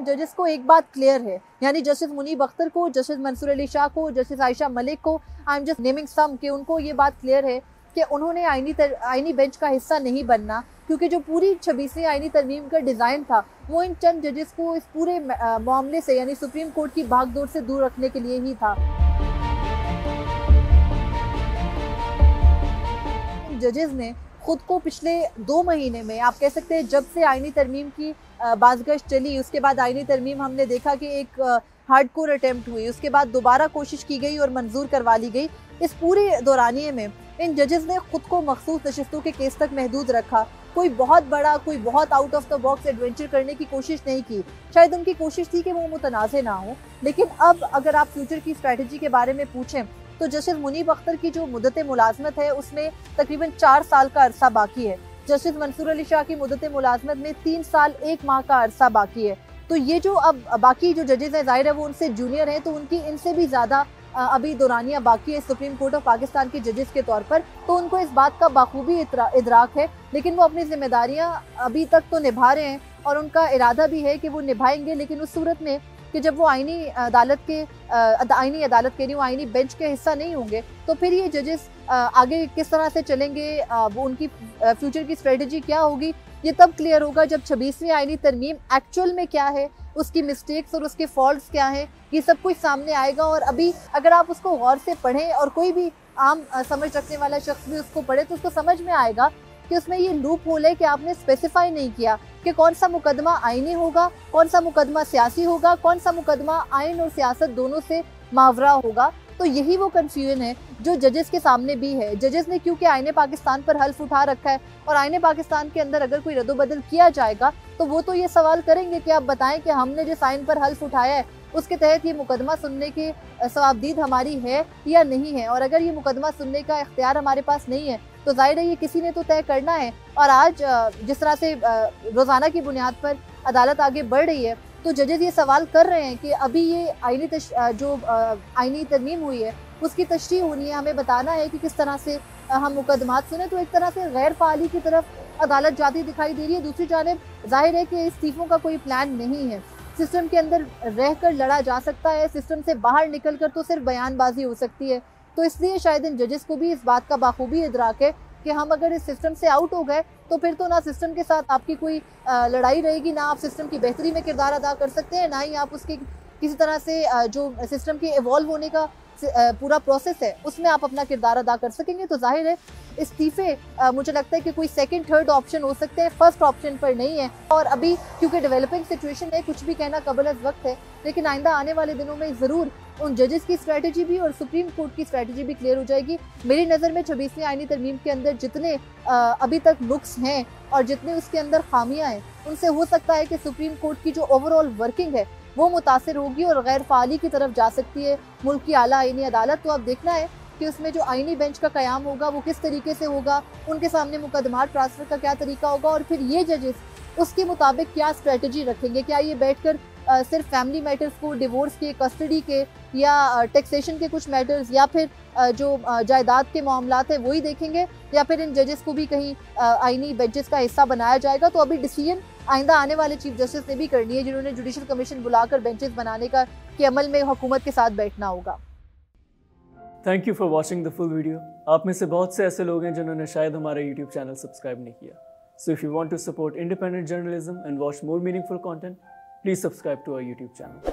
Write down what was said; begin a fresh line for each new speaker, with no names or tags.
जजेस को एक बात क्लियर है, यानी जस्टिस मुनीब अख्तर को, जस्टिस मंसूर अली शाह को, जस्टिस आयशा मलिक को, आई एम जस्ट नेमिंग सम, कि उनको ये बात क्लियर है कि उन्होंने आईनी बेंच का हिस्सा नहीं बनना, क्योंकि जो पूरी 26वीं आईनी तरमीम का डिज़ाइन था वो इन चंद जजेस को इस पूरे मामले से, यानी सुप्रीम कोर्ट की भागदौड़ से दूर रखने के लिए ही था। जजेस ने खुद को पिछले 2 महीने में, आप कह सकते हैं जब से आईनी तरमीम की बाज़गश्त चली, उसके बाद आईनी तरमीम हमने देखा कि एक हार्डकोर अटेम्प्ट हुई, उसके बाद दोबारा कोशिश की गई और मंजूर करवा ली गई। इस पूरे दौरानिए में इन जजेस ने खुद को मखसूस नशिस्तों के केस तक महदूद रखा। कोई बहुत बड़ा, कोई बहुत out of the box adventure करने की कोशिश नहीं की। शायद उनकी कोशिश थी कि वो मुतनाज़े ना हो, लेकिन अब अगर आप फ्यूचर की स्ट्रैटेजी के बारे में पूछें तो जस्टिस मुनीब अख्तर की जो मुद्दत मुलाजमत है उसमें तकरीबन 4 साल का अरसा बाकी है। जस्टिस मंसूर अली शाह की मुद्दत मुलाजमत में 3 साल 1 माह का अरसा बाकी है। तो ये जो अब बाकी जो जजेस हैं, जाहिर है वो उनसे जूनियर हैं, तो उनकी इनसे भी ज़्यादा अभी दौरानियाँ बाकी है सुप्रीम कोर्ट ऑफ पाकिस्तान के जजेस के तौर पर, तो उनको इस बात का बाखूबी इदराक है, लेकिन वो अपनी जिम्मेदारियाँ अभी तक तो निभा रहे हैं और उनका इरादा भी है कि वो निभाएंगे, लेकिन उस सूरत में कि जब वो आईनी अदालत कह रही हूँ, आईनी बेंच के हिस्सा नहीं होंगे, तो फिर ये जजेस आगे किस तरह से चलेंगे, वो उनकी फ्यूचर की स्ट्रेटजी क्या होगी, ये तब क्लियर होगा जब 26वीं आईनी तरमीम एक्चुअल में क्या है, उसकी मिस्टेक्स और उसके फॉल्ट्स क्या हैं, ये सब कुछ सामने आएगा। और अभी अगर आप उसको गौर से पढ़ें और कोई भी आम समझ रखने वाला शख्स भी उसको पढ़े, तो उसको समझ में आएगा कि उसमें ये लूप होल है कि आपने स्पेसिफाई नहीं किया कि कौन सा मुकदमा आईनी होगा, कौन सा मुकदमा सियासी होगा, कौन सा मुकदमा आइन और सियासत दोनों से मावरा होगा। तो यही वो कंफ्यूजन है जो जजेस के सामने भी है। जजेस ने क्योंकि आईने पाकिस्तान पर हल्फ उठा रखा है, और आईने पाकिस्तान के अंदर अगर कोई रद्दोबदल किया जाएगा तो वो तो ये सवाल करेंगे कि आप बताएं कि हमने जिस आइन पर हल्फ उठाया है उसके तहत ये मुकदमा सुनने की सवाबदीद हमारी है या नहीं है। और अगर ये मुकदमा सुनने का इख्तियार हमारे पास नहीं है तो जाहिर है ये किसी ने तो तय करना है। और आज जिस तरह से रोज़ाना की बुनियाद पर अदालत आगे बढ़ रही है, तो जजेस ये सवाल कर रहे हैं कि अभी ये आईनी तरमीम हुई है उसकी तशरीह होनी है, हमें बताना है कि किस तरह से हम मुकदमात सुने। तो एक तरह से गैर फ़ाली की तरफ अदालत जाती दिखाई दे रही है। दूसरी जानिब जाहिर है कि इस्तीफ़ों का कोई प्लान नहीं है, सिस्टम के अंदर रहकर लड़ा जा सकता है, सिस्टम से बाहर निकल कर तो सिर्फ बयानबाजी हो सकती है। तो इसलिए शायद इन जजेस को भी इस बात का बाखूबी इदराक है कि हम अगर इस सिस्टम से आउट हो गए तो फिर तो ना सिस्टम के साथ आपकी कोई लड़ाई रहेगी, ना आप सिस्टम की बेहतरी में किरदार अदा कर सकते हैं, ना ही आप उसके किसी तरह से जो सिस्टम के इवॉल्व होने का पूरा प्रोसेस है उसमें आप अपना किरदार अदा कर सकेंगे। तो जाहिर है इस्तीफ़े मुझे लगता है कि कोई सेकंड थर्ड ऑप्शन हो सकते हैं, फर्स्ट ऑप्शन पर नहीं है। और अभी क्योंकि डेवलपिंग सिचुएशन है, कुछ भी कहना कबल अज़ वक्त है, लेकिन आइंदा आने वाले दिनों में ज़रूर उन जजेस की स्ट्रैटेजी भी और सुप्रीम कोर्ट की स्ट्रैटेजी भी क्लियर हो जाएगी। मेरी नज़र में 26वीं आईनी तरमीम के अंदर जितने अभी तक नुक्स हैं और जितने उसके अंदर खामियां हैं, उनसे हो सकता है कि सुप्रीम कोर्ट की जो ओवरऑल वर्किंग है वो मुतासिर होगी और गैर फ़ाली की तरफ जा सकती है मुल्क की आला आईनी अदालत। तो अब देखना है कि उसमें जो आईनी बेंच का क़याम होगा वो किस तरीके से होगा, उनके सामने मुकदमात ट्रांसफ़र का क्या तरीका होगा, और फिर ये जजेस उसके मुताबिक क्या स्ट्रेटजी रखेंगे। क्या ये बैठकर सिर्फ फैमिली मैटर्स को, डिवोर्स के, कस्टडी के या टैक्सेशन के कुछ मैटर्स, या फिर जो जायदाद के मामलात हैं वही देखेंगे, या फिर इन जजेस को भी कहीं आईनी बेंचेस का हिस्सा बनाया जाएगा। तो अभी डिसीजन आइंदा आने वाले चीफ जस्टिस ने भी करनी है, जिन्होंने जुडिशल कमीशन बुलाकर बेंचेस बनाने का के अमल में हुकूमत के साथ बैठना होगा।
Thank you for watching the full video. आप में से बहुत से ऐसे लोग हैं जिन्होंने शायद हमारा यूट्यूब चैनल सब्सक्राइब नहीं किया। So if you want to support independent journalism and watch more meaningful content, please subscribe to our YouTube channel.